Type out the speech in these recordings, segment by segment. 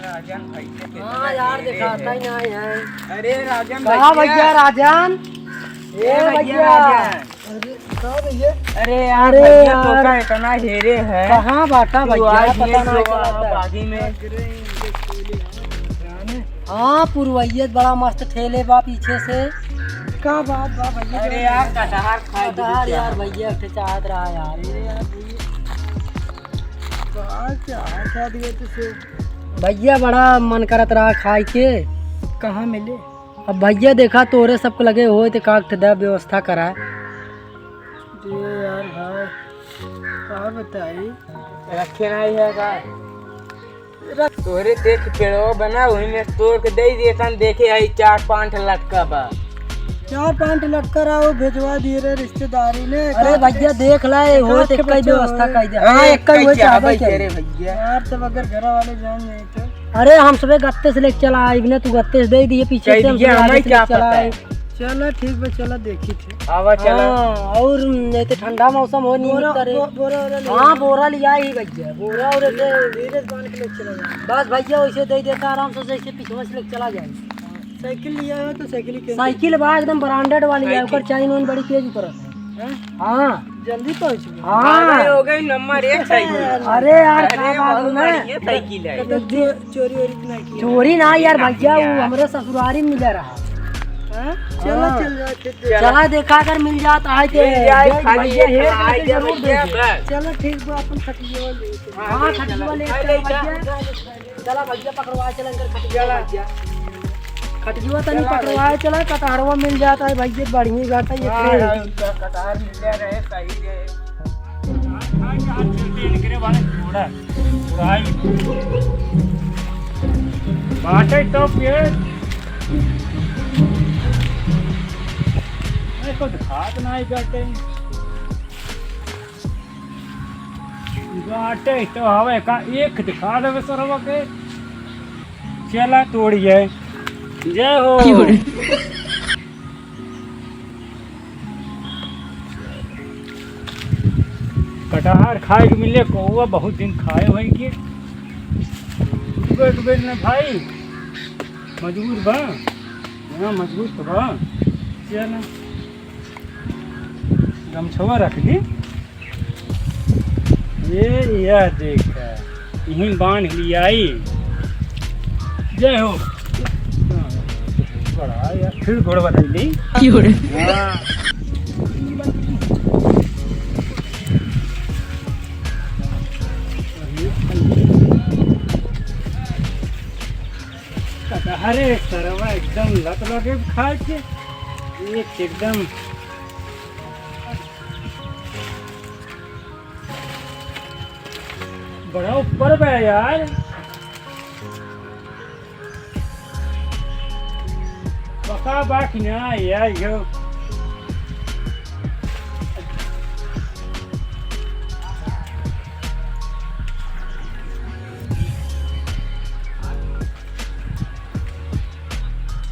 राजन भाई हाँ यार दिखाता ही नहीं है। अरे राजन कहाँ भैया राजन? ये भैया अरे कहाँ भैया? अरे यार भैया तो का इतना हेरे है। कहाँ बाटा भैया पता नहीं बागी में। हाँ पुरवैयत बड़ा मस्त ठेले बा पीछे से। क्या बात बा भैया? अरे यार कटहर खा कटहर यार भैया चाहत रहा यार। भैया बड़ा मन करत रहा खाए के। कहाँ मिले? अब भैया देखा तोरे सबको लगे हो तो काट दे व्यवस्था कराए। यार भाई क्या बताई रखे नहीं है का तोरे देख पेड़ो बना वही में तोड़ के दे दिए देखे आई 4-5 लटका बा 4-5 लटका रहा भेजवा दिए रे रिश्तेदारी ने। अरे भैया देख लाए हो तो कई व्यवस्था कर दे। हां एक कई हो चाहे तेरे भैया यार तब अगर घर वाले जान नहीं तो। अरे हम सुबह गत्ते से लेके चला आई ने तू गत्ते से दे दिए पीछे से हमें क्या पता है। चलो ठीक बा चलो देखी थी आवा चलो। और नहीं तो ठंडा मौसम हो नहीं करे। हां बोरा लिया ही भैया बोरा और धीरे बांध के लेके चला जाए बस भैया वैसे दे देता आराम से जैसे पीछे से लेके चला जाए। साइकिल लिया है तो साइकिल बा एकदम ब्रांडेड वाली है ऊपर चाइन वाइन बड़ी तेज ऊपर है। हां जल्दी पहुंच गए। हां हो गई नंबर 1 साइकिल। अरे यार क्या बात है ये साइकिल है चोरी वोरी नहीं की चोरी ना यार भैया वो हमारे ससुरारी में मिल रहा। चलो चला देखा अगर मिल जाता है भैया हेर जरूर दे। चलो ठीक बा अपन खटिया ले। हां खटिया ले चला भैया पकड़वा चल अंदर खटिया खटिया तनी पकड़वाए चला कटहरवा मिल जाता है भैया बढ़िया बात है। ये कटहर मिल रहे सही है। इनके वाले थोड़ा पुराई बाटे तो ये को दिखात नहीं करते बाटे तो हवे का एक दिखा दे सरवा के चला तोड़िए। जय हो कटहर खाए के मिले कौआ बहुत दिन खाए हुए कि ने भाई मजबूर बा मजबूत तो बा। चल गमछवा रख दी ये यह देख यहीं बांध लिया। जय हो बड़ा यार फिर घोड़ बदल दी। अरे सरवा एकदम लत लगे खाए के एकदम बड़ा ऊपर पे यार। बका बाकी ना यार यो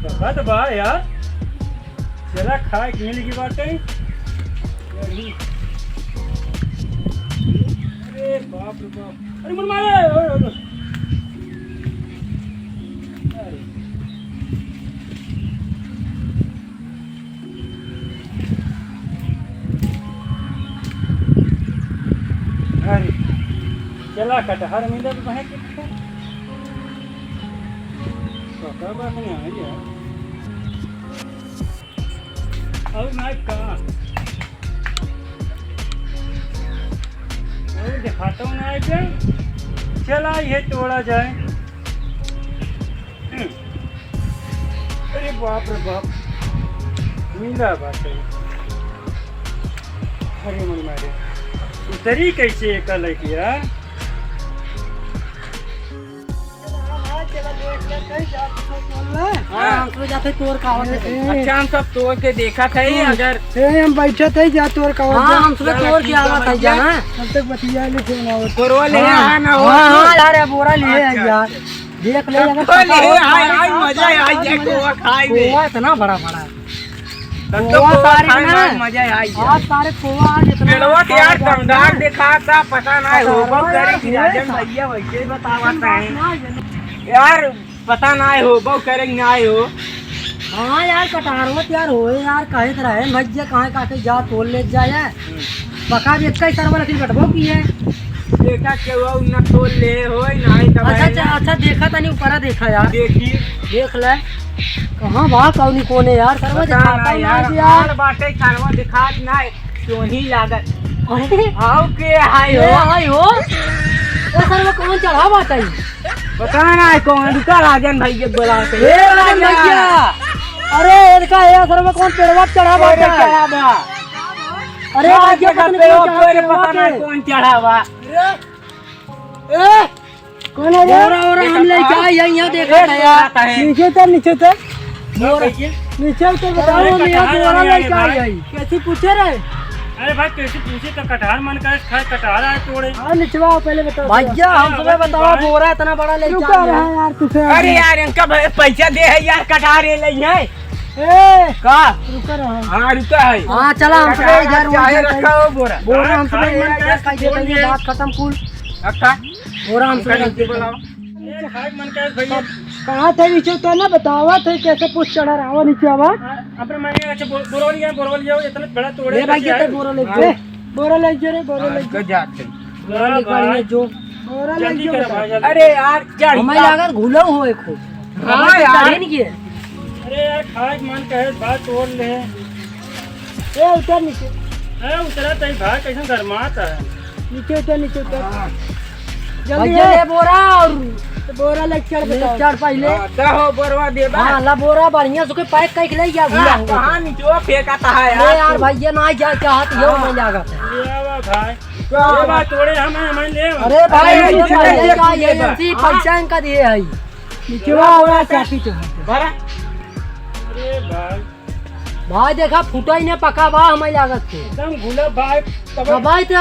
बका तो बा यार चला खाए खेल की बातें। अरे बाप रे बाप अरे मन मारे अरे चला कटहर मिले तो वह कितना तो बात नहीं आ गया अब मैं कहाँ दिखाता हूँ ना क्या चला ये तोड़ा जाए। अरे बाप रे बाप मिला बात है। अरे मन मारे उतरी कैसे कल किया। अच्छा हम सब तोड़ के देखा था अगर हम बैठे थे जा तोड़ का हम सुबह तोड़ के आवा था जाना तब तक बतिया ले थे ना बोरा लिए यार देख ले अगर खोल पता ले, हो हाय हाय मजा आई है गोवा खाए में। कोवा इतना बड़ा बड़ा है। तो गोवा गोवा तारीख खाए ना में मजा आई है। आज सारे कोवा आज इतना पेड़वा के यार दमदार देखा था, पता ना हो पता बहु करे कि है, राजन भैया वैसे ही बतावत है यार, पता ना हो बहु करे ना हो। हाँ यार कटारवत यार होए यार कहे तरह है भैया कहाँ काके जा तोल ले जाए बका भी इतना ही सरवा लकड़ी कटबो की है। देखा के वो न तोल ले होय नहीं तब अच्छा देखा था नहीं ऊपरा देखा यार देखी देख ले कहाँ वहाँ कौनी कोने यार सरवा पता दिखाता ना ही यार नहीं यार बाटे सरवा दिखात ना क्यों ही लागत अरे आओ के हाय ये हो आई हो वो सरवा कौन चढ़ा बात है पता ना कौन रुका राजन भैया बोला के ए राजन भैया अरे इनका ये सरवा कौन पेड़वा चढ़ा बात है अरे भैया पता ना कौन चढ़ावा कौन है बोरा बोरा हम ले जाए यहाँ देखा है यार नीचे तो नीचे तो बताओ हम यहाँ बोरा ले जाए कैसी पूछे रहे। अरे भाई कैसे पूछे तो कटहर मन का खाए कटहर आए तोड़े। हाँ निचवाओ पहले बताओ भैया हम तुम्हें बताओ बोरा इतना बड़ा ले जा रहा है यार तुझे। अरे यार इनका पैसा दे है यार कटार ले है ए का रुका रहा हाँ रुका है हाँ चला हम सब इधर चाहे रखा हो बोरा बोरा हम सब मन कर कैसे करेंगे बात खत्म कुल रखा बोरा हम सब बोलाओ खाए मन का भैया कहाँ थे नीचे तो ना बतावा थे कैसे पूछ चढ़ा रहा नीचे आवाज अपने मांगे अच्छा बोरवल जाओ इतना बड़ा तोड़े ले भाई ये बोरा ले जा बोरा ले जा रे बोरा ले जा जाते बोरा ले पड़ी जो बोरा ले जल्दी जा कर भाई जल्दी। अरे यार चढ़ हमें लगा घुलो हो एक खूब हाँ यार। नहीं किए अरे यार खाए मन का बात तोड़ ले। ए उतर नीचे अरे उतरा तई भाई कैसे गरमाता है। नीचे उतर जल्दी ले बोरा और बोरा ले चढ़ पहले हो बोरवा दे हाँ ला बोरा बढ़िया सुखे पैक कर ले जा भूला कहां नीचे फेंका था अरे यार भैया ना जा चाहत यो मैं लागत है ले आवा भाई ये बात तोड़े हम ले। अरे भाई अरे नीचे नीचे भैया का ये नीचे ऐसी पैसा इनका दिए है नीचे वाला चाबी तो बरा अरे भाई भाई देखा फुटा ही ने पका बा हमें लागत से एकदम घुला भाई तो भाई तो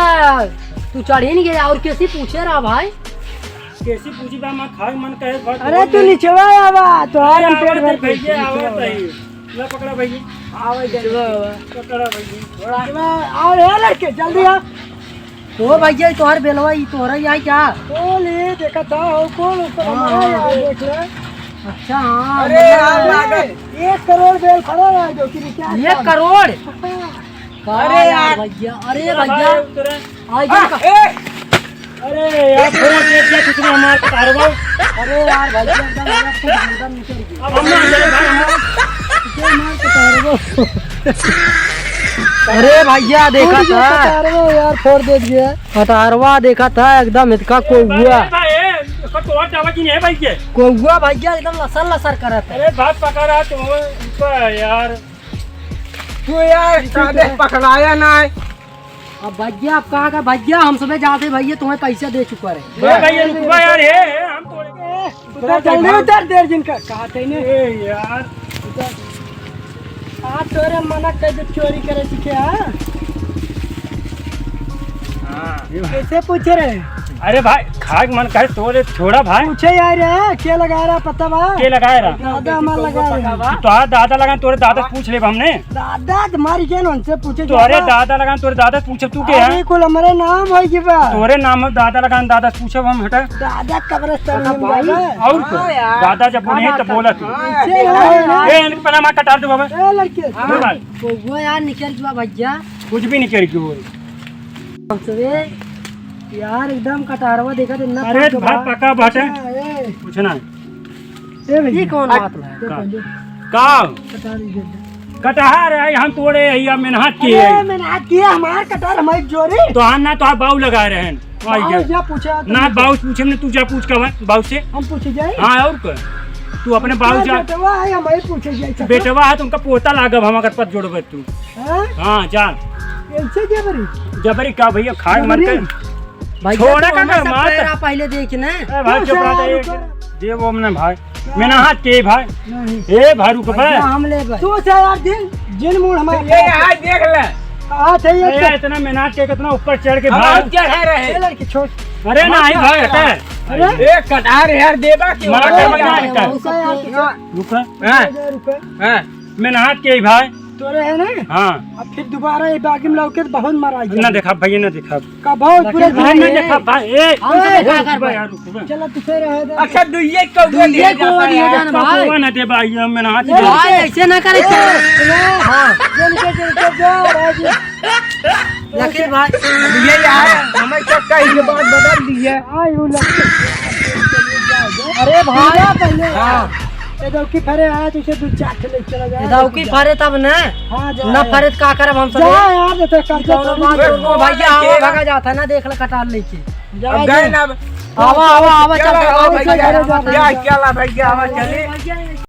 तू चढ़ ही नहीं गया और कैसी पूछे रहा भाई कैसी पूछी बा मैं खाए मन का बात। अरे तू नीचे आवा तो हम पेट भर भैया आवा तई ला पकड़ा भैया आवे जलवा पकड़ा भैया आओ रे लड़के जल्दी आ तो भैया तोहर बेलवा ई तोहरा आई क्या ओ ले देखा था ओ कौन ऊपर हमारा यार देख ले अच्छा हाँ अरे यार लागत 1 करोड़ बेल खड़ा है जो कि क्या 1 करोड़ अरे यार भैया अरे भैया उतरे। आई का अरे यार फोन देख लिया कितने हमारे कारवा। अरे यार भैया एकदम नीचे गिर अब हम ना चले भाई अरे भैया देखा था कटारवा यार फोड़ दे दिया कटारवा देखा था एकदम इसका कोई हुआ भाई इसका तो और चावा की नहीं है भाई के कोई हुआ भैया एकदम लसर लसर करत है अरे भात पका रहा तो ऊपर यार तू यार सादे पकड़ाया ना है अब भैया आप कहाँ का भैया हम सुबह जाते भैया तुम्हें पैसा दे चुका है अरे भाई ये रुकवा यार है हम तोड़े उधर जल्दी उधर देर जिन का कहा थे ने ए यार आ तोरे मना कर दे चोरी करे सीखे हां हां कैसे पूछे रहे अरे भाई खाक मन का तोड़े छोड़ा भाई पूछे यार क्या लगा रहा पता बा के लगाए रहा दादा हमारा लगा रहा तो दादा लगा तोरे दादा पूछ ले हमने दादा तुम्हारी क्या उनसे पूछे तोरे दादा लगा तोरे दादा पूछे तू के है कुल हमारे नाम है कि बा तोरे नाम दादा लगा दादा पूछे हम हटा दादा कब्रिस्तान में भाई और को दादा जब बोले तो बोला तू ए ए इनके पहले मैं कटार दो बाबा लड़के भाई वो यार निकल जुआ भैया कुछ भी नहीं करी क्यों हमसे यार एकदम कटारवा देखा तो अरे भाई पका बाटे कुछ ना ये कौन बात है का कटहर है हम तोड़े है मेहनत की है मैंने हाथ किया हमार कटार हमारी जोरी तो हम ना तो बाऊ लगा रहे हैं जा पूछा ना बाऊ पूछे ने तू जा पूछ का बाऊ से हम पूछे जाए हाँ और का तू अपने बाऊ जा बेटवा है हमारे पूछे जाए बेटवा है तुमका पोता लागब हम अगर पत जोड़ब तू हां हाँ जान कैसे जबरी जबरी का भैया खाए मन कर भाई छोड़ा का कर मार पहले देखना ए भाई चुप रह जा दे वो हमने भाई मैंने हाथ के भाई ए भाई रुक बे हम ले भाई तू से यार दिन जिन मूड हमारे ये आज देख ले हां थे ए इतना मेहनत के कितना ऊपर चढ़ के हम भाई चढ़े रहे लड़की छोड़ अरे नहीं भाई हटे ए कटार यार देबा क्यों मार के बजा अरे, है मौसा यार, रुका हां हां मैं नहा के भाई तोरे है ना हाँ अब फिर दोबारा ये बागी में लौके तो बहुत मारा ना देखा भैया ना देखा का बहुत पूरे भाई नहीं देखा भाई ए हमसे देखा कर भाई। यार रुक बे चलो तुझे रहे दे अच्छा दुइये को दुइये को दिया जाना भाई। ना दे भाई मैं नहा के भाई ऐसे ना करे हाँ चल के जा राजी लकीर भाई ये यार हमें चक्का ये बात बदल दी है आई हूं लग अरे भाई पहले हाँ ये दौकी फरे आया तो इसे दो चाट ले चला जा दौकी फरे तब न हां जा न फरे तो का करब हम सब जा यार देते कर कौनो बात को भैया आवा भागा जाता है ना देख ले कटार लेके अब गए ना आवा आवा आवा चल चलो आवा भैया क्या ला भैया आवा चले